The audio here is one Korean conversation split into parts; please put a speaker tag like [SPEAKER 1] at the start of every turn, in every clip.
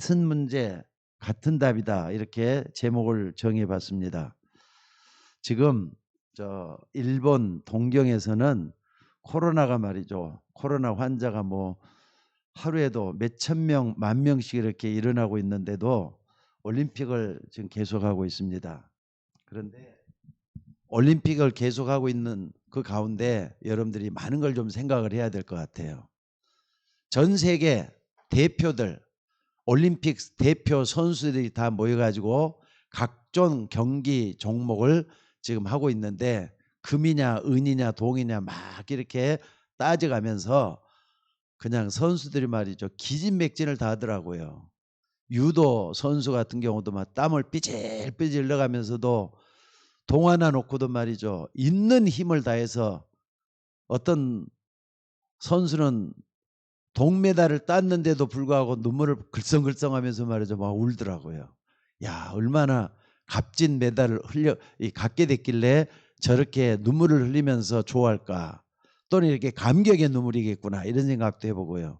[SPEAKER 1] 같은 문제, 같은 답이다. 이렇게 제목을 정해 봤습니다. 지금 일본 동경에서는 코로나가 말이죠. 코로나 환자가 뭐 하루에도 몇천 명, 만 명씩 이렇게 일어나고 있는데도 올림픽을 지금 계속하고 있습니다. 그런데 올림픽을 계속하고 있는 그 가운데 여러분들이 많은 걸 좀 생각을 해야 될 것 같아요. 전 세계 대표들, 올림픽 대표 선수들이 다 모여가지고 각종 경기 종목을 지금 하고 있는데 금이냐 은이냐 동이냐 막 이렇게 따져가면서 그냥 선수들이 말이죠. 기진맥진을 다 하더라고요. 유도 선수 같은 경우도 막 땀을 삐질삐질 흘려가면서도 동아나 놓고도 말이죠. 있는 힘을 다해서 어떤 선수는 동메달을 땄는데도 불구하고 눈물을 글썽글썽하면서 말이죠. 막 울더라고요. 야, 얼마나 값진 메달을 갖게 됐길래 저렇게 눈물을 흘리면서 좋아할까. 또는 이렇게 감격의 눈물이겠구나. 이런 생각도 해보고요.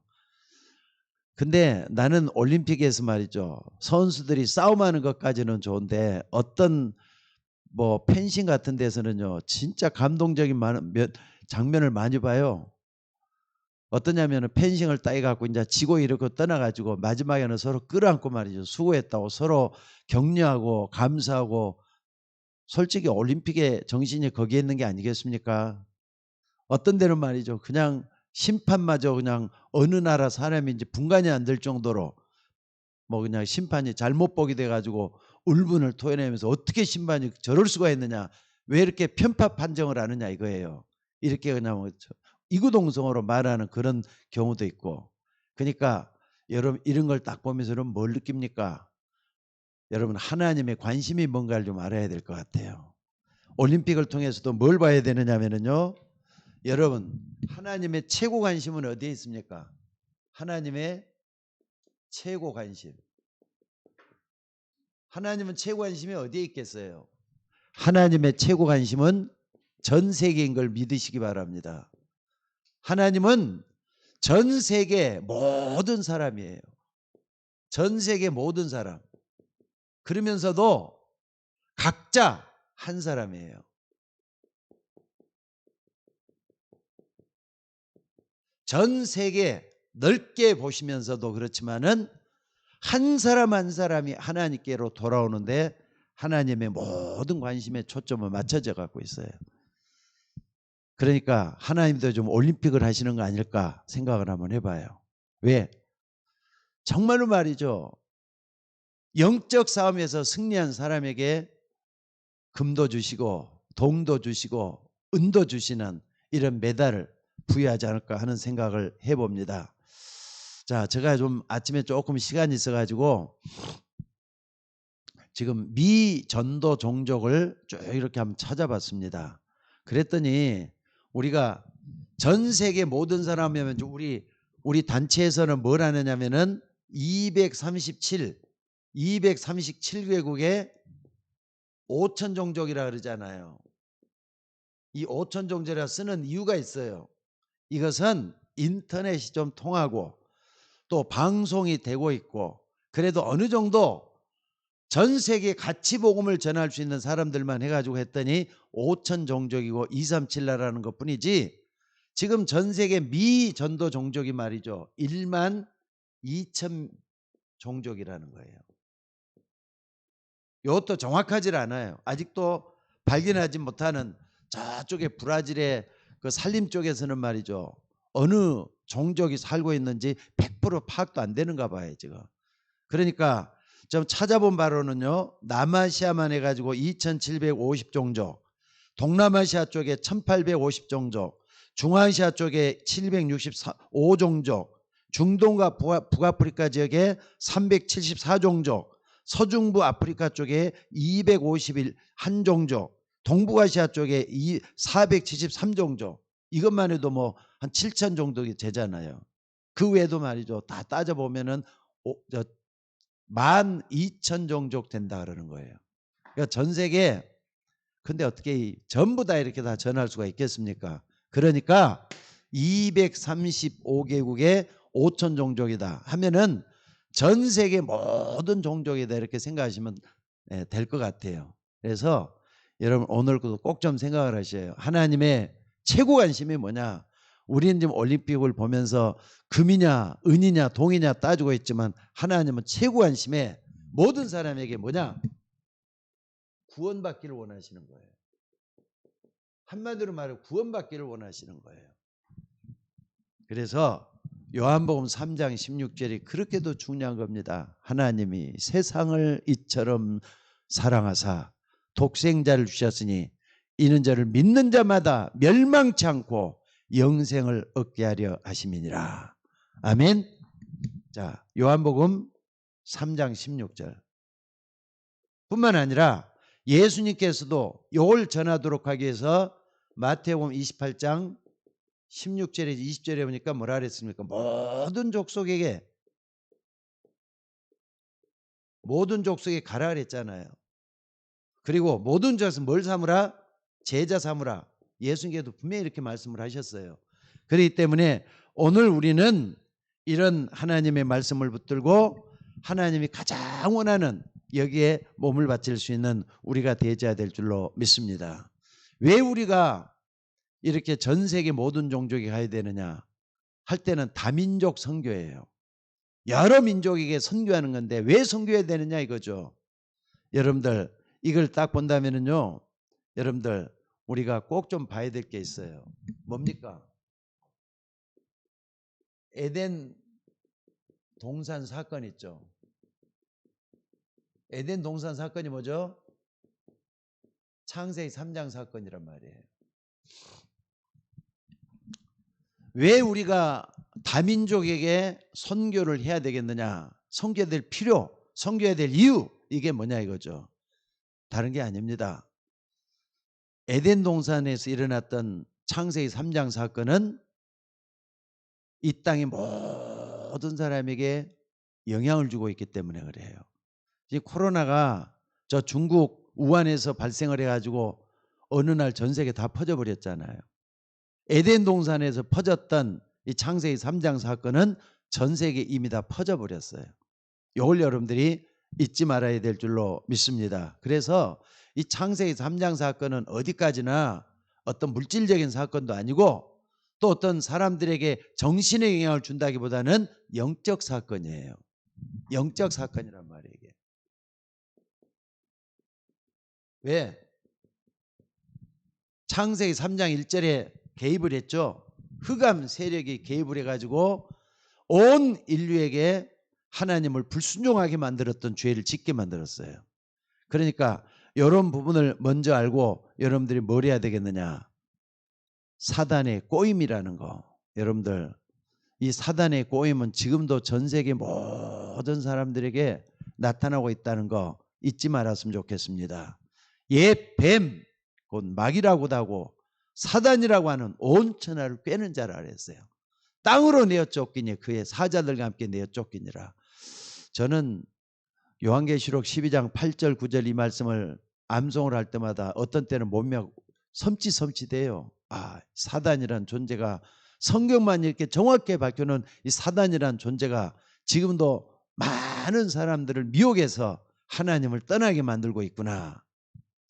[SPEAKER 1] 근데 나는 올림픽에서 말이죠. 선수들이 싸움하는 것까지는 좋은데 어떤 뭐 펜싱 같은 데서는요. 진짜 감동적인 장면을 많이 봐요. 어떠냐면은 펜싱을 따해갖고 이제 지고 이렇게 떠나가지고 마지막에는 서로 끌어안고 말이죠. 수고했다고 서로 격려하고 감사하고. 솔직히 올림픽의 정신이 거기에 있는 게 아니겠습니까? 어떤 데는 말이죠. 그냥 심판마저 그냥 어느 나라 사람인지 분간이 안 될 정도로 뭐 그냥 심판이 잘못 보게 돼가지고 울분을 토해내면서 어떻게 심판이 저럴 수가 있느냐. 왜 이렇게 편파 판정을 하느냐 이거예요. 이렇게 그냥 뭐 이구동성으로 말하는 그런 경우도 있고. 그러니까 여러분 이런 걸 딱 보면서는 뭘 느낍니까? 여러분 하나님의 관심이 뭔가를 좀 알아야 될 것 같아요. 올림픽을 통해서도 뭘 봐야 되느냐면요. 여러분 하나님의 최고 관심은 어디에 있습니까? 하나님의 최고 관심. 하나님은 최고 관심이 어디에 있겠어요? 하나님의 최고 관심은 전 세계인 걸 믿으시기 바랍니다. 하나님은 전 세계 모든 사람이에요. 전 세계 모든 사람. 그러면서도 각자 한 사람이에요. 전 세계 넓게 보시면서도 그렇지만은 한 사람 한 사람이 하나님께로 돌아오는데 하나님의 모든 관심에 초점을 맞춰져 갖고 있어요. 그러니까 하나님도 좀 올림픽을 하시는 거 아닐까 생각을 한번 해봐요. 왜? 정말로 말이죠. 영적 싸움에서 승리한 사람에게 금도 주시고 동도 주시고 은도 주시는 이런 메달을 부여하지 않을까 하는 생각을 해봅니다. 자, 제가 좀 아침에 조금 시간이 있어가지고 지금 미 전도 종족을 쭉 이렇게 한번 찾아봤습니다. 그랬더니 우리가 전 세계 모든 사람이면 우리 단체에서는 뭘 하느냐면은 237개국에 5천 종족이라 그러잖아요. 이 5천 종족이라 쓰는 이유가 있어요. 이것은 인터넷이 좀 통하고 또 방송이 되고 있고 그래도 어느 정도 전 세계 가치 복음을 전할 수 있는 사람들만 해가지고 했더니 5천 종족이고 237 나라는 것뿐이지 지금 전 세계 미 전도 종족이 말이죠. 1만 2천 종족이라는 거예요. 이것도 정확하지 않아요. 아직도 발견하지 못하는 저쪽에 브라질의 그 산림 쪽에서는 말이죠. 어느 종족이 살고 있는지 100% 파악도 안 되는가 봐요, 지금. 그러니까 좀 찾아본 바로는요. 남아시아만 해가지고 2,750 종족, 동남아시아 쪽에 1,850 종족, 중앙아시아 쪽에 765 종족, 중동과 북아프리카 지역에 374 종족, 서중부 아프리카 쪽에 251 한 종족, 동북아시아 쪽에 473 종족. 이것만 해도 뭐 한 7천 종족이 되잖아요. 그 외에도 말이죠. 다 따져보면은 12,000 종족 된다 그러는 거예요. 그러니까 전 세계 근데 어떻게 전부 다 이렇게 다 전할 수가 있겠습니까? 그러니까 235개국에 5천 종족이다 하면은 전 세계 모든 종족이다 이렇게 생각하시면 될 것 같아요. 그래서 여러분 오늘도 꼭 좀 생각을 하셔요. 하나님의 최고 관심이 뭐냐? 우리는 지금 올림픽을 보면서 금이냐 은이냐 동이냐 따지고 있지만 하나님은 최고 관심에 모든 사람에게 뭐냐? 구원받기를 원하시는 거예요. 한마디로 말해 구원받기를 원하시는 거예요. 그래서 요한복음 3장 16절이 그렇게도 중요한 겁니다. 하나님이 세상을 이처럼 사랑하사 독생자를 주셨으니 이는 저를 믿는 자마다 멸망치 않고 영생을 얻게 하려 하심이니라. 아멘. 자, 요한복음 3장 16절 뿐만 아니라 예수님께서도 이걸 전하도록 하기 위해서 마태복음 28장 16절에서 20절에 보니까 뭐라 그랬습니까? 모든 족속에게 가라 그랬잖아요. 그리고 모든 족속에서 뭘 삼으라? 제자 삼으라. 예수님께도 분명히 이렇게 말씀을 하셨어요. 그렇기 때문에 오늘 우리는 이런 하나님의 말씀을 붙들고 하나님이 가장 원하는 여기에 몸을 바칠 수 있는 우리가 되어야 될 줄로 믿습니다. 왜 우리가 이렇게 전 세계 모든 종족이 가야 되느냐 할 때는 다민족 선교예요. 여러 민족에게 선교하는 건데 왜 선교해야 되느냐 이거죠. 여러분들 이걸 딱 본다면은요, 여러분들 우리가 꼭 좀 봐야 될 게 있어요. 뭡니까? 에덴 동산 사건 있죠. 에덴 동산 사건이 뭐죠? 창세기 3장 사건이란 말이에요. 왜 우리가 다민족에게 선교를 해야 되겠느냐? 선교해야 될 필요, 선교해야 될 이유 이게 뭐냐 이거죠. 다른 게 아닙니다. 에덴 동산에서 일어났던 창세기 3장 사건은 이 땅의 모든 사람에게 영향을 주고 있기 때문에 그래요. 이 코로나가 저 중국 우한에서 발생을 해가지고 어느 날 전 세계 다 퍼져버렸잖아요. 에덴 동산에서 퍼졌던 이 창세기 3장 사건은 전 세계 이미 다 퍼져버렸어요. 이걸 여러분들이 잊지 말아야 될 줄로 믿습니다. 그래서 이 창세기 3장 사건은 어디까지나 어떤 물질적인 사건도 아니고 또 어떤 사람들에게 정신의 영향을 준다기보다는 영적 사건이에요. 영적 사건이란 말이에요. 이게. 왜? 창세기 3장 1절에 개입을 했죠. 흑암 세력이 개입을 해가지고 온 인류에게 하나님을 불순종하게 만들었던 죄를 짓게 만들었어요. 그러니까 이런 부분을 먼저 알고 여러분들이 뭘 해야 되겠느냐? 사단의 꼬임이라는 거. 여러분들 이 사단의 꼬임은 지금도 전 세계 모든 사람들에게 나타나고 있다는 거 잊지 말았으면 좋겠습니다. 옛 뱀, 곧 마귀라고도 하고 사단이라고 하는 온 천하를 꿰는 자라 그랬어요. 땅으로 내어 쫓기니 그의 사자들과 함께 내어 쫓기니라. 저는 요한계시록 12장 8절 9절 이 말씀을 암송을 할 때마다 어떤 때는 몸이 섬찟섬찟해요. 아, 사단이란 존재가 성경만 이렇게 정확하게 밝혀놓은 이 사단이란 존재가 지금도 많은 사람들을 미혹해서 하나님을 떠나게 만들고 있구나.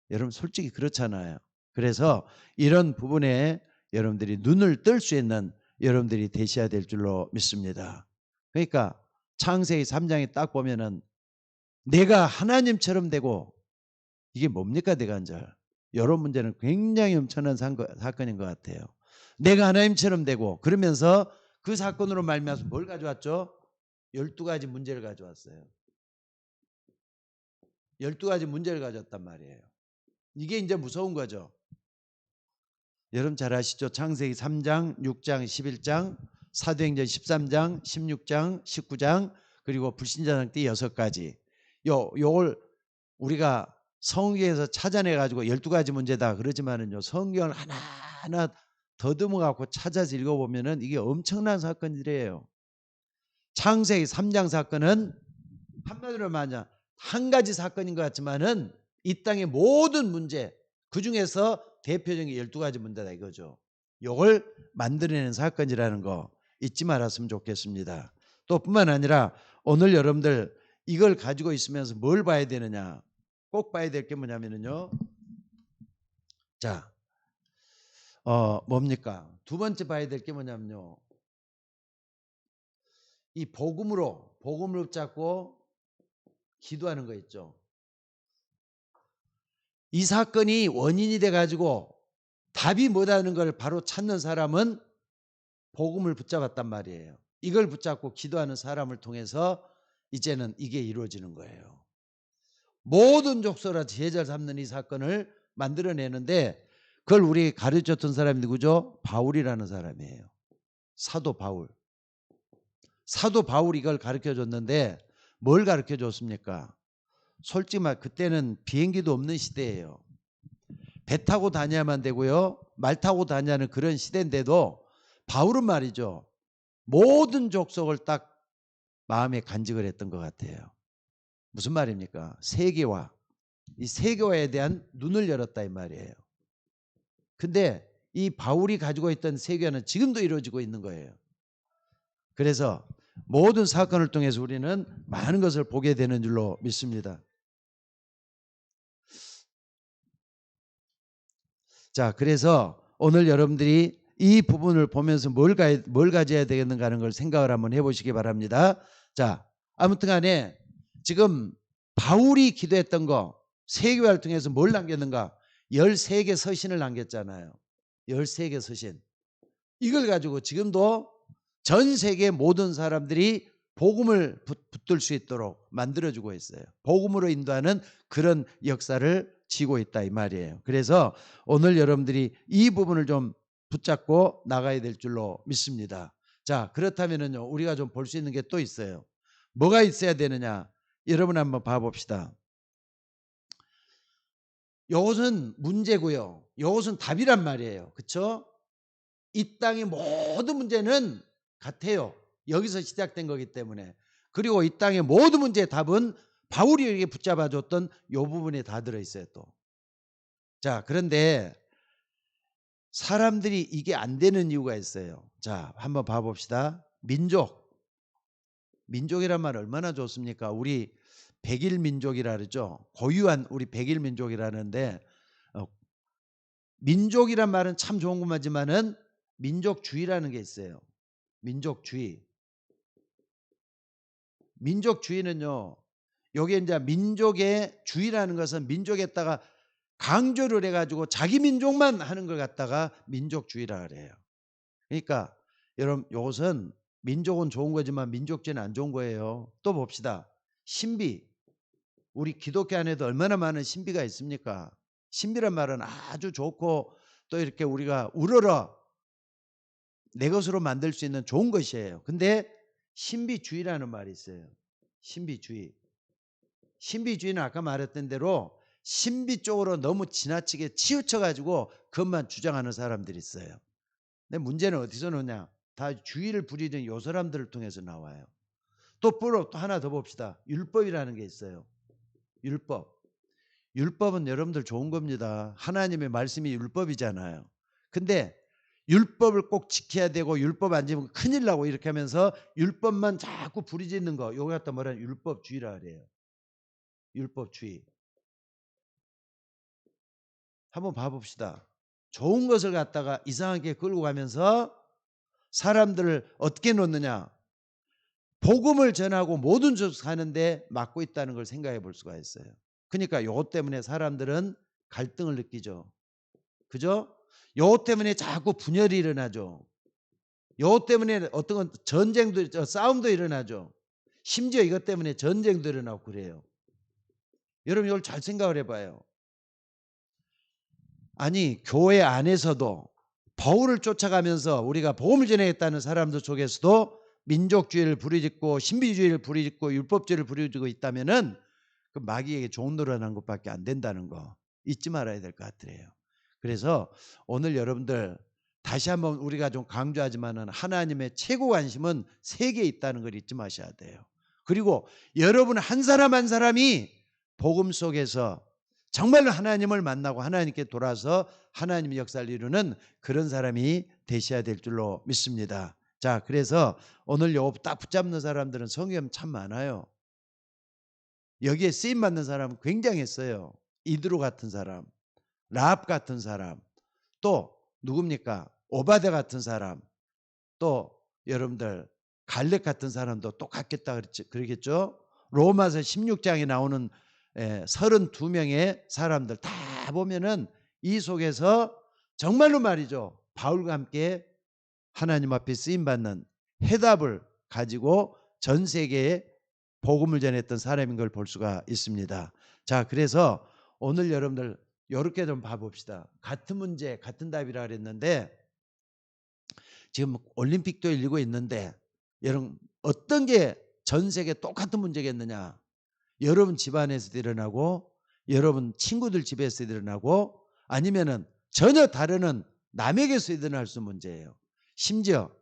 [SPEAKER 1] 여러분 솔직히 그렇잖아요. 그래서 이런 부분에 여러분들이 눈을 뜰 수 있는 여러분들이 되셔야 될 줄로 믿습니다. 그러니까 창세기 3장에 딱 보면은 내가 하나님처럼 되고 이게 뭡니까 대간절? 이런 문제는 굉장히 엄청난 사건인 것 같아요. 내가 하나님처럼 되고 그러면서 그 사건으로 말미암아서 뭘 가져왔죠? 12가지 문제를 가져왔어요. 12가지 문제를 가져왔단 말이에요. 이게 이제 무서운 거죠. 여러분 잘 아시죠? 창세기 3장, 6장, 11장, 사도행전 13장, 16장, 19장 그리고 불신자상 때 6가지. 요걸 우리가 성경에서 찾아내가지고 12가지 문제다 그러지만은요, 성경을 하나하나 더듬어 갖고 찾아서 읽어보면은 이게 엄청난 사건들이에요. 창세기 3장 사건은 한마디로 말하면 한 가지 사건인 것 같지만은 이 땅의 모든 문제 그 중에서 대표적인 12가지 문제다 이거죠. 이걸 만들어내는 사건이라는 거 잊지 말았으면 좋겠습니다. 또 뿐만 아니라 오늘 여러분들 이걸 가지고 있으면서 뭘 봐야 되느냐? 꼭 봐야 될 게 뭐냐면요. 자, 뭡니까? 두 번째 봐야 될 게 뭐냐면요. 이 복음을 붙잡고 기도하는 거 있죠. 이 사건이 원인이 돼가지고 답이 뭐라는 걸 바로 찾는 사람은 복음을 붙잡았단 말이에요. 이걸 붙잡고 기도하는 사람을 통해서 이제는 이게 이루어지는 거예요. 모든 족속으로 제자를 삼는 이 사건을 만들어내는데 그걸 우리 가르쳤던 사람이 누구죠? 바울이라는 사람이에요. 사도 바울. 사도 바울이 이걸 가르쳐줬는데 뭘 가르쳐줬습니까? 솔직히 말 그때는 비행기도 없는 시대예요. 배 타고 다녀야만 되고요. 말 타고 다니는 그런 시대인데도 바울은 말이죠. 모든 족속을 딱 마음에 간직을 했던 것 같아요. 무슨 말입니까? 세계화. 이 세계화에 대한 눈을 열었다 이 말이에요. 근데 이 바울이 가지고 있던 세계화는 지금도 이루어지고 있는 거예요. 그래서 모든 사건을 통해서 우리는 많은 것을 보게 되는 줄로 믿습니다. 자, 그래서 오늘 여러분들이 이 부분을 보면서 뭘 가져야 되겠는가 하는 걸 생각을 한번 해보시기 바랍니다. 자, 아무튼 간에 지금 바울이 기도했던 거 세계화를 통해서 뭘 남겼는가? 13개 서신을 남겼잖아요. 13개 서신. 이걸 가지고 지금도 전 세계 모든 사람들이 복음을 붙들 수 있도록 만들어주고 있어요. 복음으로 인도하는 그런 역사를 지고 있다 이 말이에요. 그래서 오늘 여러분들이 이 부분을 좀 붙잡고 나가야 될 줄로 믿습니다. 자, 그렇다면은요, 우리가 좀 볼 수 있는 게 또 있어요. 뭐가 있어야 되느냐? 여러분 한번 봐봅시다. 이것은 문제고요. 이것은 답이란 말이에요. 그렇죠? 이 땅의 모든 문제는 같아요. 여기서 시작된 거기 때문에. 그리고 이 땅의 모든 문제의 답은 바울이 이렇게 붙잡아줬던 이 부분에 다 들어있어요 또. 자, 그런데 사람들이 이게 안 되는 이유가 있어요. 자, 한번 봐봅시다. 민족이란 말 얼마나 좋습니까? 우리 백일 민족이라 그러죠. 고유한 우리 백일 민족이라는데 민족이란 말은 참 좋은 것만지만은 민족주의라는 게 있어요. 민족주의. 민족주의는요. 여기에 이제 민족의 주의라는 것은 민족에다가 강조를 해가지고 자기 민족만 하는 걸 갖다가 민족주의라 그래요. 그러니까 여러분 이것은 민족은 좋은 거지만 민족주의는 안 좋은 거예요. 또 봅시다. 신비. 우리 기독교 안에도 얼마나 많은 신비가 있습니까? 신비란 말은 아주 좋고 또 이렇게 우리가 우러러 내 것으로 만들 수 있는 좋은 것이에요. 근데 신비주의라는 말이 있어요. 신비주의. 신비주의는 아까 말했던 대로 신비 쪽으로 너무 지나치게 치우쳐가지고 그것만 주장하는 사람들이 있어요. 근데 문제는 어디서 나오냐? 다 주의를 부리는 요 사람들을 통해서 나와요. 또 하나 더 봅시다. 율법이라는 게 있어요. 율법. 율법은 여러분들 좋은 겁니다. 하나님의 말씀이 율법이잖아요. 근데 율법을 꼭 지켜야 되고 율법 안 지키면 큰일 나고 이렇게 하면서 율법만 자꾸 부리짖는 거 요거 갖다 뭐라 율법주의라 그래요. 율법주의. 한번 봐봅시다. 좋은 것을 갖다가 이상하게 끌고 가면서 사람들을 어떻게 놓느냐. 복음을 전하고 모든 줄 사는데 막고 있다는 걸 생각해 볼 수가 있어요. 그러니까 요것 때문에 사람들은 갈등을 느끼죠. 그죠? 요것 때문에 자꾸 분열이 일어나죠. 요것 때문에 어떤 건 전쟁도 싸움도 일어나죠. 심지어 이것 때문에 전쟁도 일어나고 그래요. 여러분 이걸 잘 생각을 해봐요. 아니 교회 안에서도 바울을 쫓아가면서 우리가 복음을 전하겠다는 사람들 속에서도 민족주의를 부르짖고 신비주의를 부르짖고 율법주의를 부르짖고 있다면은 그 마귀에게 좋은 노릇 한 것밖에 안 된다는 거 잊지 말아야 될 것 같아요. 그래서 오늘 여러분들 다시 한번 우리가 좀 강조하지만은 하나님의 최고 관심은 세계에 있다는 걸 잊지 마셔야 돼요. 그리고 여러분 한 사람 한 사람이 복음 속에서 정말로 하나님을 만나고 하나님께 돌아서 하나님의 역사를 이루는 그런 사람이 되셔야 될 줄로 믿습니다. 자, 그래서 오늘 요거 딱 붙잡는 사람들은 성경 참 많아요. 여기에 쓰임 받는 사람은 굉장했어요. 이드로 같은 사람, 라합 같은 사람, 또 누굽니까? 오바데 같은 사람, 또 여러분들 갈렙 같은 사람도 똑같겠다 그러겠죠. 로마서 16장에 나오는 32명의 사람들 다 보면은 이 속에서 정말로 말이죠. 바울과 함께 하나님 앞에 쓰임받는 해답을 가지고 전 세계에 복음을 전했던 사람인 걸 볼 수가 있습니다. 자, 그래서 오늘 여러분들 이렇게 좀 봐봅시다. 같은 문제 같은 답이라 그랬는데 지금 올림픽도 열리고 있는데 여러분 어떤 게 전 세계 똑같은 문제겠느냐. 여러분 집안에서도 일어나고 여러분 친구들 집에서 일어나고 아니면은 전혀 다른 남에게서 일어날 수 있는 문제예요. 심지어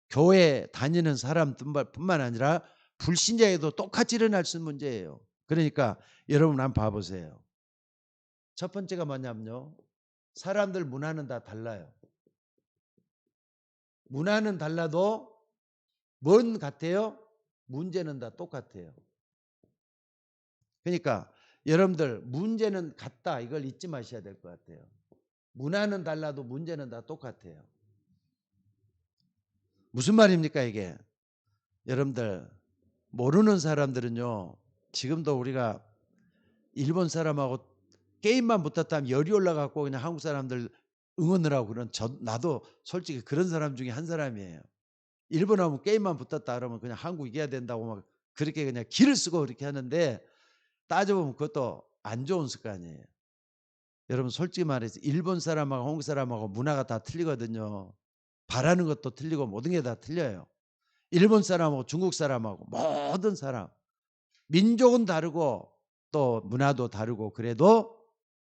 [SPEAKER 1] 교회 다니는 사람뿐만 아니라 불신자에도 똑같이 일어날 수 있는 문제예요. 그러니까 여러분 한번 봐보세요. 첫 번째가 뭐냐면요. 사람들 문화는 다 달라요. 문화는 달라도 뭔 같아요? 문제는 다 똑같아요. 그러니까 여러분들 문제는 같다 이걸 잊지 마셔야 될 것 같아요. 문화는 달라도 문제는 다 똑같아요. 무슨 말입니까 이게? 여러분들 모르는 사람들은요. 지금도 우리가 일본 사람하고 게임만 붙었다면 열이 올라가고 그냥 한국 사람들 응원을 하고 그런 나도 솔직히 그런 사람 중에 한 사람이에요. 일본하고 게임만 붙었다 그러면 그냥 한국 이겨야 된다고 막 그렇게 그냥 기를 쓰고 그렇게 하는데 따져보면 그것도 안 좋은 습관이에요. 여러분 솔직히 말해서 일본 사람하고 한국 사람하고 문화가 다 틀리거든요. 바라는 것도 틀리고 모든 게 다 틀려요. 일본 사람하고 중국 사람하고 모든 사람 민족은 다르고 또 문화도 다르고 그래도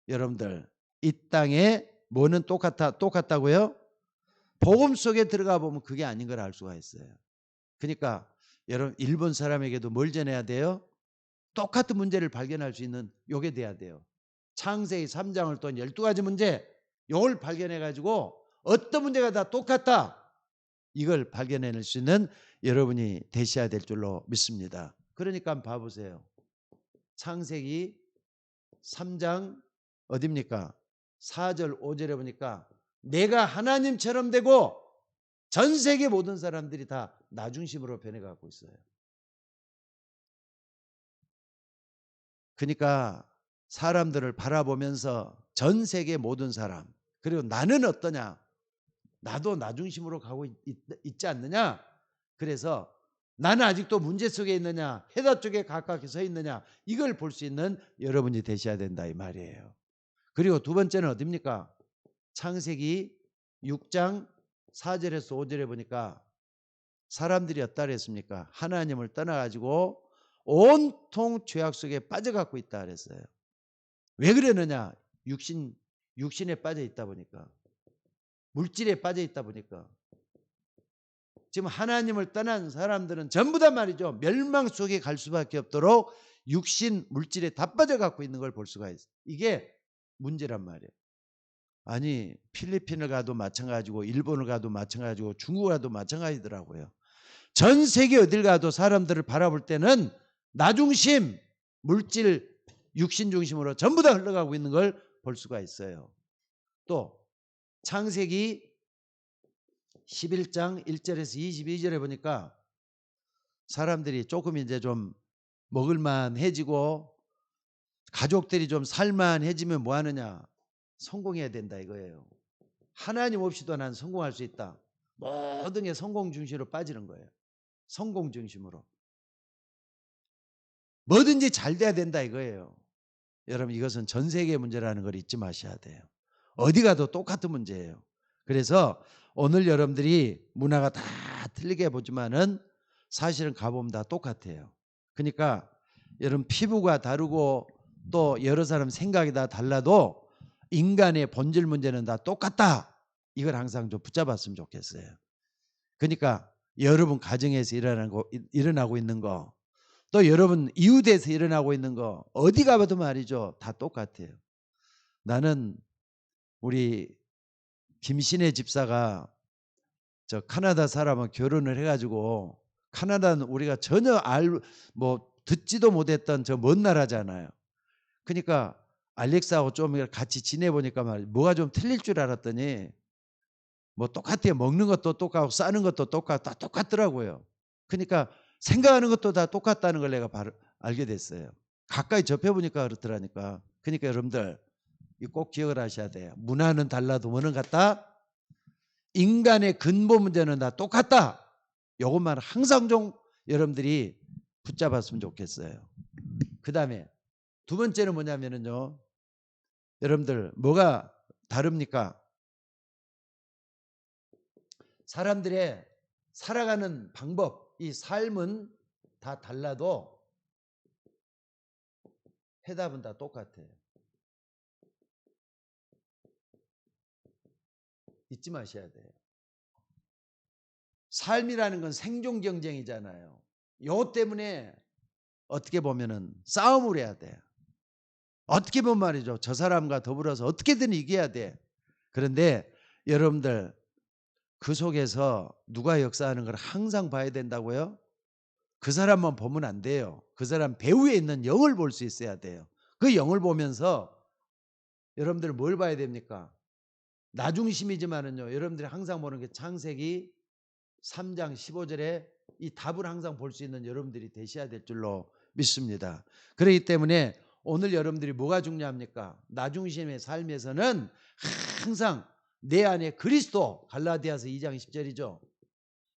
[SPEAKER 1] 여러분들 이 땅에 뭐는 똑같다고요? 복음 속에 들어가 보면 그게 아닌 걸 알 수가 있어요. 그러니까 여러분 일본 사람에게도 뭘 전해야 돼요? 똑같은 문제를 발견할 수 있는 요게 돼야 돼요. 창세기 3장을 또 12가지 문제 요걸 발견해 가지고 어떤 문제가 다 똑같다. 이걸 발견해낼 수 있는 여러분이 되셔야 될 줄로 믿습니다. 그러니까 한번 봐보세요. 창세기 3장 어딥니까? 4절 5절에 보니까 내가 하나님처럼 되고 전 세계 모든 사람들이 다 나 중심으로 변해가고 있어요. 그러니까 사람들을 바라보면서 전 세계 모든 사람 그리고 나는 어떠냐? 나도 나 중심으로 가고 있지 않느냐? 그래서 나는 아직도 문제 속에 있느냐? 해답 쪽에 가깝게 서 있느냐? 이걸 볼 수 있는 여러분이 되셔야 된다 이 말이에요. 그리고 두 번째는 어딥니까? 창세기 6장 4절에서 5절에 보니까 사람들이 어떠 그랬습니까? 하나님을 떠나가지고 온통 죄악 속에 빠져갖고 있다 그랬어요. 왜 그러느냐? 육신에 빠져 있다 보니까 물질에 빠져 있다 보니까 지금 하나님을 떠난 사람들은 전부 다 말이죠. 멸망 속에 갈 수밖에 없도록 육신 물질에 다 빠져갖고 있는 걸 볼 수가 있어요. 이게 문제란 말이에요. 아니 필리핀을 가도 마찬가지고 일본을 가도 마찬가지고 중국을 가도 마찬가지더라고요. 전 세계 어딜 가도 사람들을 바라볼 때는 나 중심, 물질, 육신 중심으로 전부 다 흘러가고 있는 걸 볼 수가 있어요. 또 창세기 11장 1절에서 22절에 보니까 사람들이 조금 이제 좀 먹을만해지고 가족들이 좀 살만해지면 뭐 하느냐? 성공해야 된다 이거예요. 하나님 없이도 난 성공할 수 있다. 모든 게 성공 중심으로 빠지는 거예요. 성공 중심으로. 뭐든지 잘 돼야 된다 이거예요. 여러분 이것은 전 세계 문제라는 걸 잊지 마셔야 돼요. 어디 가도 똑같은 문제예요. 그래서 오늘 여러분들이 문화가 다 틀리게 보지만은 사실은 가보면 다 똑같아요. 그러니까 여러분 피부가 다르고 또 여러 사람 생각이 다 달라도 인간의 본질 문제는 다 똑같다. 이걸 항상 좀 붙잡았으면 좋겠어요. 그러니까 여러분 가정에서 일어나고 있는 거 또 여러분 이웃에서 일어나고 있는 거 어디 가봐도 말이죠. 다 똑같아요. 나는 우리 김신혜 집사가 저 카나다 사람은 결혼을 해 가지고, 카나다는 우리가 전혀 듣지도 못했던 저 먼 나라잖아요. 그러니까 알렉스하고 좀 같이 지내 보니까 말이죠. 뭐가 좀 틀릴 줄 알았더니 뭐 똑같아요. 먹는 것도 똑같고 싸는 것도 다 똑같더라고요. 그러니까 생각하는 것도 다 똑같다는 걸 내가 바로 알게 됐어요. 가까이 접해 보니까 그렇더라니까. 그러니까 여러분들 이거 꼭 기억을 하셔야 돼요. 문화는 달라도 뭐는 같다? 인간의 근본 문제는 다 똑같다. 이것만 항상 좀 여러분들이 붙잡았으면 좋겠어요. 그다음에 두 번째는 뭐냐면은요. 여러분들 뭐가 다릅니까? 사람들의 살아가는 방법, 이 삶은 다 달라도 해답은 다 똑같아요. 잊지 마셔야 돼요. 삶이라는 건 생존 경쟁이잖아요. 요 때문에 어떻게 보면은 싸움을 해야 돼. 어떻게 보면 말이죠. 저 사람과 더불어서 어떻게든 이겨야 돼. 그런데 여러분들 그 속에서 누가 역사하는 걸 항상 봐야 된다고요? 그 사람만 보면 안 돼요. 그 사람 배후에 있는 영을 볼 수 있어야 돼요. 그 영을 보면서 여러분들 뭘 봐야 됩니까? 나 중심이지만은요. 여러분들이 항상 보는 게 창세기 3장 15절에 이 답을 항상 볼 수 있는 여러분들이 되셔야 될 줄로 믿습니다. 그렇기 때문에 오늘 여러분들이 뭐가 중요합니까? 나 중심의 삶에서는 항상 내 안에 그리스도, 갈라디아서 2장 10절이죠.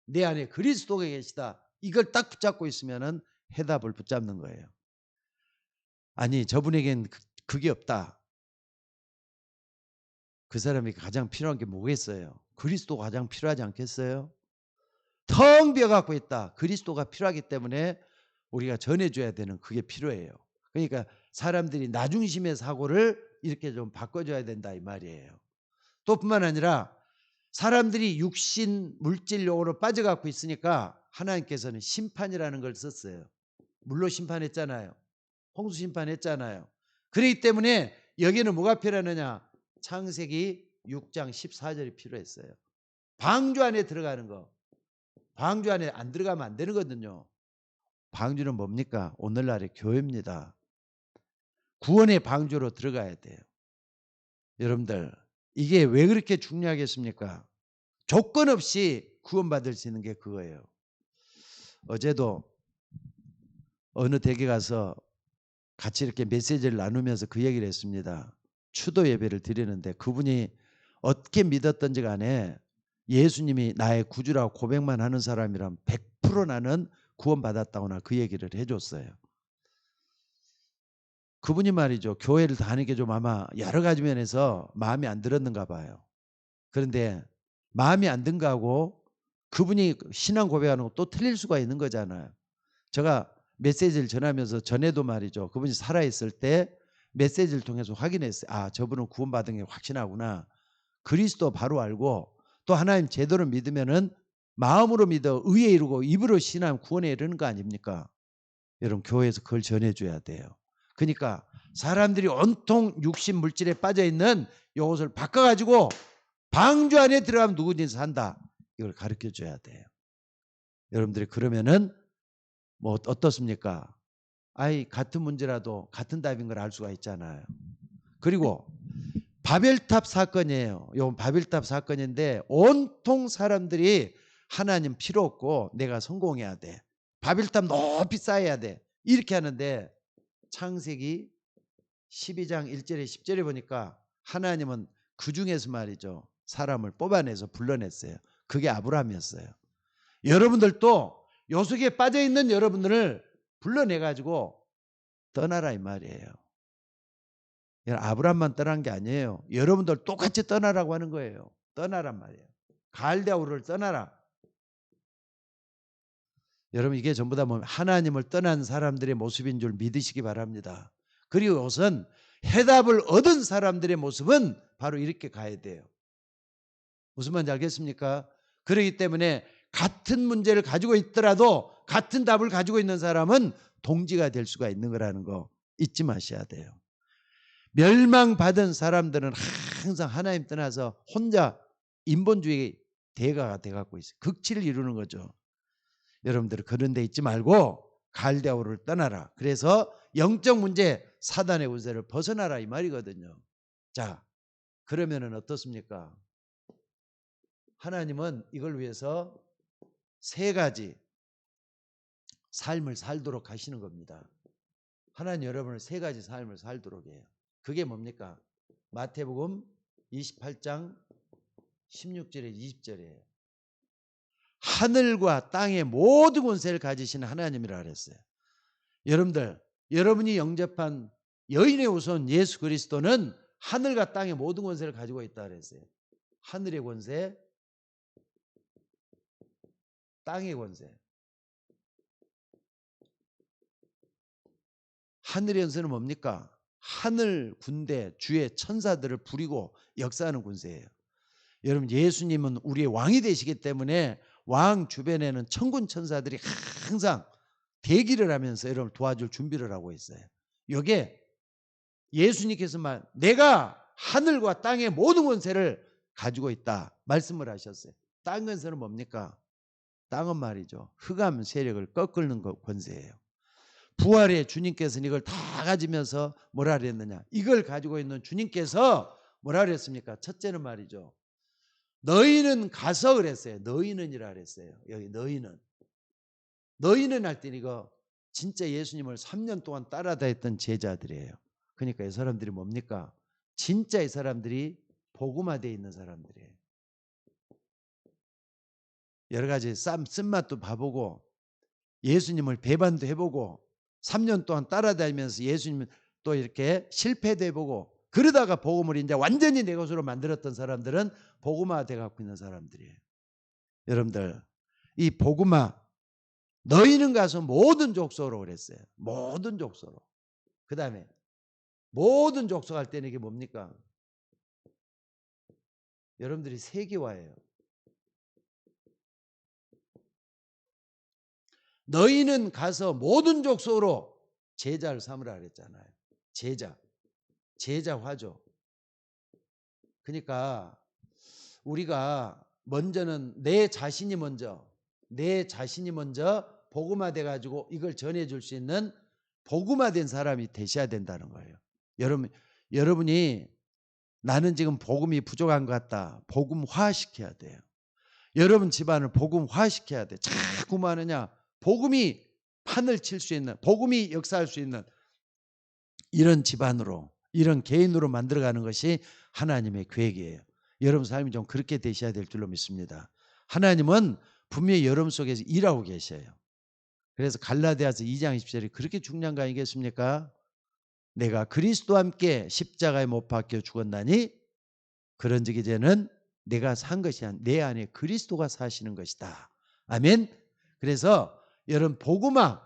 [SPEAKER 1] 내 안에 그리스도가 계시다. 이걸 딱 붙잡고 있으면은 해답을 붙잡는 거예요. 아니 저분에겐 그게 없다. 그 사람이 가장 필요한 게 뭐겠어요? 그리스도가 가장 필요하지 않겠어요? 텅 비어갖고 있다. 그리스도가 필요하기 때문에 우리가 전해줘야 되는 그게 필요해요. 그러니까 사람들이 나 중심의 사고를 이렇게 좀 바꿔줘야 된다 이 말이에요. 또 뿐만 아니라 사람들이 육신 물질용으로 빠져갖고 있으니까 하나님께서는 심판이라는 걸 썼어요. 물로 심판했잖아요. 홍수 심판했잖아요. 그렇기 때문에 여기는 뭐가 필요하느냐? 창세기 6장 14절이 필요했어요. 방주 안에 들어가는 거. 방주 안에 안 들어가면 안 되는 거거든요. 방주는 뭡니까? 오늘날의 교회입니다. 구원의 방주로 들어가야 돼요. 여러분들 이게 왜 그렇게 중요하겠습니까? 조건 없이 구원받을 수 있는 게 그거예요. 어제도 어느 댁에 가서 같이 이렇게 메시지를 나누면서 그 얘기를 했습니다. 추도 예배를 드리는데 그분이 어떻게 믿었던지 간에 예수님이 나의 구주라고 고백만 하는 사람이라면 100% 나는 구원받았다거나 그 얘기를 해줬어요. 그분이 말이죠. 교회를 다니는 게 좀 아마 여러 가지 면에서 마음에 안 들었는가 봐요. 그런데 마음이 안 든 거하고 그분이 신앙 고백하는 거 또 틀릴 수가 있는 거잖아요. 제가 메시지를 전하면서 전에도 말이죠. 그분이 살아있을 때 메시지를 통해서 확인했어요. 아, 저분은 구원받은 게 확신하구나. 그리스도 바로 알고 또 하나님 제대로 믿으면은 마음으로 믿어 의에 이르고 입으로 신하면 구원에 이르는 거 아닙니까? 여러분 교회에서 그걸 전해줘야 돼요. 그러니까 사람들이 온통 육신 물질에 빠져있는 이것을 바꿔가지고 방주 안에 들어가면 누구든지 산다. 이걸 가르쳐줘야 돼요. 여러분들이 그러면은 뭐 어떻습니까? 아이 같은 문제라도 같은 답인 걸 알 수가 있잖아요. 그리고 바벨탑 사건이에요. 이건 바벨탑 사건인데 온통 사람들이 하나님 필요 없고 내가 성공해야 돼. 바벨탑 높이 쌓아야 돼. 이렇게 하는데 창세기 12장 1절에 10절에 보니까 하나님은 그 중에서 말이죠. 사람을 뽑아내서 불러냈어요. 그게 아브라함이었어요. 여러분들도 요 속에 빠져있는 여러분들을 불러내가지고 떠나라 이 말이에요. 아브라함만 떠난 게 아니에요. 여러분들 똑같이 떠나라고 하는 거예요. 떠나란 말이에요. 갈대아우를 떠나라. 여러분 이게 전부 다 하나님을 떠난 사람들의 모습인 줄 믿으시기 바랍니다. 그리고 우선 해답을 얻은 사람들의 모습은 바로 이렇게 가야 돼요. 무슨 말인지 알겠습니까? 그렇기 때문에 같은 문제를 가지고 있더라도 같은 답을 가지고 있는 사람은 동지가 될 수가 있는 거라는 거 잊지 마셔야 돼요. 멸망받은 사람들은 항상 하나님 떠나서 혼자 인본주의 대가가 돼갖고 있어요. 극치를 이루는 거죠. 여러분들 그런 데 있지 말고 갈대아우를 떠나라. 그래서 영적 문제 사단의 권세를 벗어나라 이 말이거든요. 자, 그러면은 어떻습니까? 하나님은 이걸 위해서 세 가지 삶을 살도록 하시는 겁니다. 하나님 여러분을 세 가지 삶을 살도록 해요. 그게 뭡니까? 마태복음 28장 16절에 20절이에요. 하늘과 땅의 모든 권세를 가지신 하나님이라 그랬어요. 여러분들, 여러분이 영접한 여인의 후손 예수 그리스도는 하늘과 땅의 모든 권세를 가지고 있다 그랬어요. 하늘의 권세, 땅의 권세. 하늘의 권세는 뭡니까? 하늘 군대 주의 천사들을 부리고 역사하는 군세예요. 여러분 예수님은 우리의 왕이 되시기 때문에 왕 주변에는 천군 천사들이 항상 대기를 하면서 여러분을 도와줄 준비를 하고 있어요. 이게 예수님께서만 내가 하늘과 땅의 모든 권세를 가지고 있다 말씀을 하셨어요. 땅 권세는 뭡니까? 땅은 말이죠. 흑암 세력을 꺾는 권세예요. 부활의 주님께서는 이걸 다 가지면서 뭐라 그랬느냐? 이걸 가지고 있는 주님께서 뭐라 그랬습니까? 첫째는 말이죠. 너희는 가서 그랬어요. 너희는이라 그랬어요. 여기 너희는 할 때는 이거 진짜 예수님을 3년 동안 따라다녔던 제자들이에요. 그러니까 이 사람들이 뭡니까? 진짜 이 사람들이 복음화되어 있는 사람들이에요. 여러 가지 쓴맛도 봐보고 예수님을 배반도 해보고 3년 동안 따라다니면서 예수님을 또 이렇게 실패도 해보고 그러다가 복음을 이제 완전히 내 것으로 만들었던 사람들은 복음화돼 갖고 있는 사람들이에요. 여러분들 이 복음화 너희는 가서 모든 족속으로 그랬어요. 모든 족속으로. 그 다음에 모든 족속 할 때는 이게 뭡니까? 여러분들이 세계화예요. 너희는 가서 모든 족속으로 제자를 삼으라 그랬잖아요. 제자화죠. 그러니까 우리가 먼저는 내 자신이 먼저 복음화돼 가지고 이걸 전해줄 수 있는 복음화된 사람이 되셔야 된다는 거예요. 여러분이 나는 지금 복음이 부족한 것 같다. 복음화시켜야 돼요. 여러분 집안을 복음화시켜야 돼. 자꾸 뭐 하느냐? 복음이 판을 칠 수 있는, 복음이 역사할 수 있는 이런 집안으로, 이런 개인으로 만들어가는 것이 하나님의 계획이에요. 여러분 삶이 좀 그렇게 되셔야 될 줄로 믿습니다. 하나님은 분명히 여러분 속에서 일하고 계셔요. 그래서 갈라디아서 2장 20절이 그렇게 중요한 거 아니겠습니까? 내가 그리스도와 함께 십자가에 못 박혀 죽었나니 그런즉 이제는 내가 산 것이 아니라 내 안에 그리스도가 사시는 것이다. 아멘. 그래서 여러분 복음화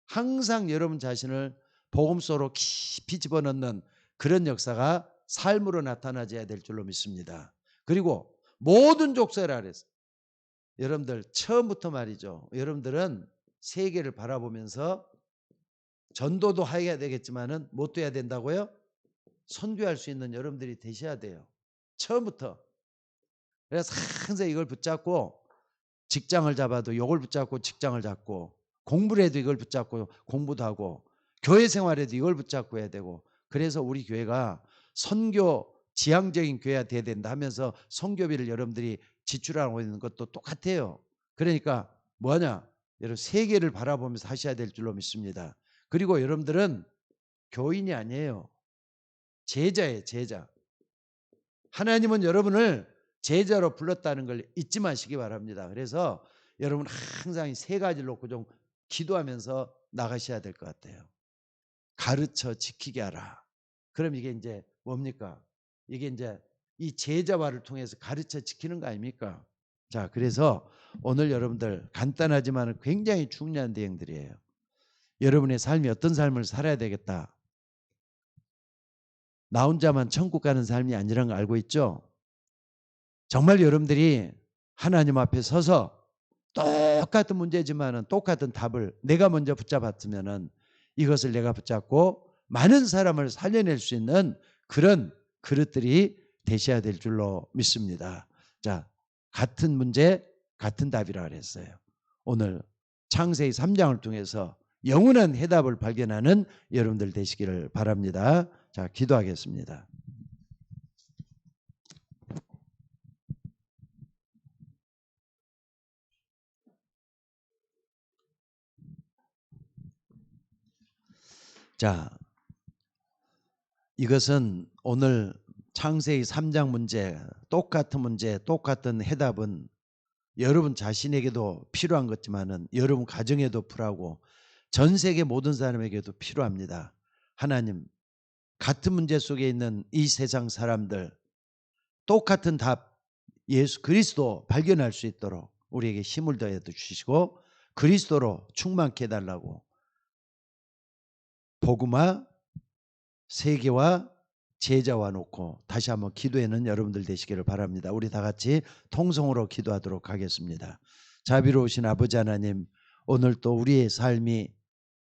[SPEAKER 1] 항상 여러분 자신을 복음 속으로 깊이 집어넣는 그런 역사가 삶으로 나타나져야 될 줄로 믿습니다. 그리고 모든 족쇄라 그랬어요. 여러분들 처음부터 말이죠. 여러분들은 세계를 바라보면서 전도도 해야 되겠지만은 못 돼야 된다고요? 선교할 수 있는 여러분들이 되셔야 돼요. 처음부터. 그래서 항상 이걸 붙잡고 직장을 잡아도 이걸 붙잡고 직장을 잡고 공부를 해도 이걸 붙잡고 공부도 하고 교회 생활에도 이걸 붙잡고 해야 되고 그래서 우리 교회가 선교 지향적인 교회가 돼야 된다 하면서 선교비를 여러분들이 지출하고 있는 것도 똑같아요. 그러니까 뭐냐? 여러분 세계를 바라보면서 하셔야 될 줄로 믿습니다. 그리고 여러분들은 교인이 아니에요. 제자예요. 제자. 하나님은 여러분을 제자로 불렀다는 걸 잊지 마시기 바랍니다. 그래서 여러분 항상 이 세 가지를 놓고 좀 기도하면서 나가셔야 될 것 같아요. 가르쳐 지키게 하라. 그럼 이게 이제 뭡니까? 이게 이제 이 제자화를 통해서 가르쳐 지키는 거 아닙니까? 자, 그래서 오늘 여러분들 간단하지만 굉장히 중요한 내용들이에요. 여러분의 삶이 어떤 삶을 살아야 되겠다. 나 혼자만 천국 가는 삶이 아니라는 거 알고 있죠? 정말 여러분들이 하나님 앞에 서서 똑같은 문제지만 똑같은 답을 내가 먼저 붙잡았으면 이것을 내가 붙잡고 많은 사람을 살려낼 수 있는 그런 그릇들이 되셔야 될 줄로 믿습니다. 자, 같은 문제, 같은 답이라 그랬어요. 오늘 창세기 3장을 통해서 영원한 해답을 발견하는 여러분들 되시기를 바랍니다. 자, 기도하겠습니다. 자, 이것은 오늘 창세기 3장 문제, 똑같은 해답은 여러분 자신에게도 필요한 것지만은 여러분 가정에도 필요하고 전 세계 모든 사람에게도 필요합니다. 하나님, 같은 문제 속에 있는 이 세상 사람들 똑같은 답 예수 그리스도 발견할 수 있도록 우리에게 힘을 더해 주시고 그리스도로 충만케 해달라고 복음화 세계와 제자와 놓고 다시 한번 기도에는 여러분들 되시기를 바랍니다. 우리 다 같이 통성으로 기도하도록 하겠습니다. 자비로우신 아버지 하나님, 오늘 또 우리의 삶이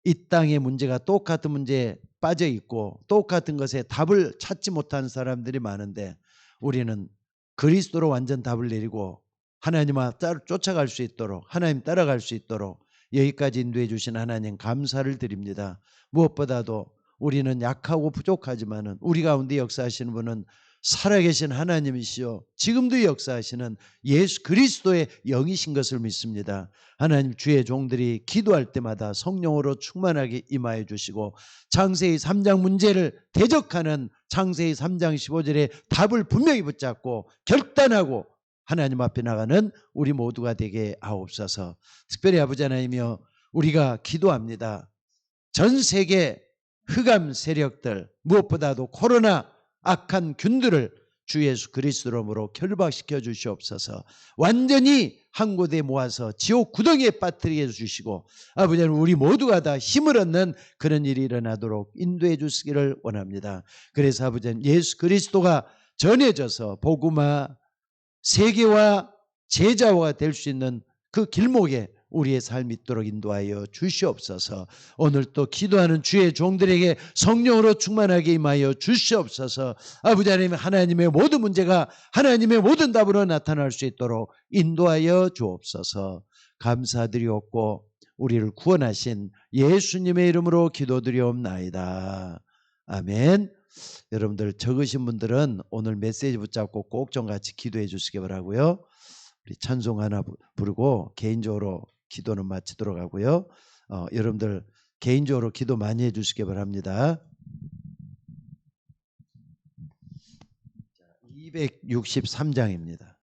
[SPEAKER 1] 이 땅의 문제가 똑같은 문제에 빠져 있고 똑같은 것에 답을 찾지 못한 사람들이 많은데 우리는 그리스도로 완전 답을 내리고 하나님을 쫓아갈 수 있도록 하나님 따라갈 수 있도록 여기까지 인도해 주신 하나님 감사를 드립니다. 무엇보다도 우리는 약하고 부족하지만은 우리 가운데 역사하시는 분은 살아계신 하나님이시요 지금도 역사하시는 예수 그리스도의 영이신 것을 믿습니다. 하나님, 주의 종들이 기도할 때마다 성령으로 충만하게 임하여 주시고 창세기 3장 문제를 대적하는 창세기 3장 15절의 답을 분명히 붙잡고 결단하고 하나님 앞에 나가는 우리 모두가 되게 하옵소서. 특별히 아버지 하나님이여, 우리가 기도합니다. 전 세계 흑암 세력들, 무엇보다도 코로나 악한 균들을 주 예수 그리스도로 결박시켜 주시옵소서. 완전히 한 곳에 모아서 지옥 구덩이에 빠뜨리게 해주시고 아버지 하나님, 우리 모두가 다 힘을 얻는 그런 일이 일어나도록 인도해 주시기를 원합니다. 그래서 아버지 하나님, 예수 그리스도가 전해져서 복음화 세계와 제자화가 될 수 있는 그 길목에 우리의 삶이 있도록 인도하여 주시옵소서. 오늘 또 기도하는 주의 종들에게 성령으로 충만하게 임하여 주시옵소서. 아버지 하나님, 하나님의 모든 문제가 하나님의 모든 답으로 나타날 수 있도록 인도하여 주옵소서. 감사드리옵고 우리를 구원하신 예수님의 이름으로 기도드리옵나이다. 아멘. 여러분들 적으신 분들은 오늘 메시지 붙잡고 꼭 좀 같이 기도해 주시기 바라고요. 우리 찬송 하나 부르고 개인적으로 기도는 마치도록 하고요. 여러분들 개인적으로 기도 많이 해주시기 바랍니다. 263장입니다.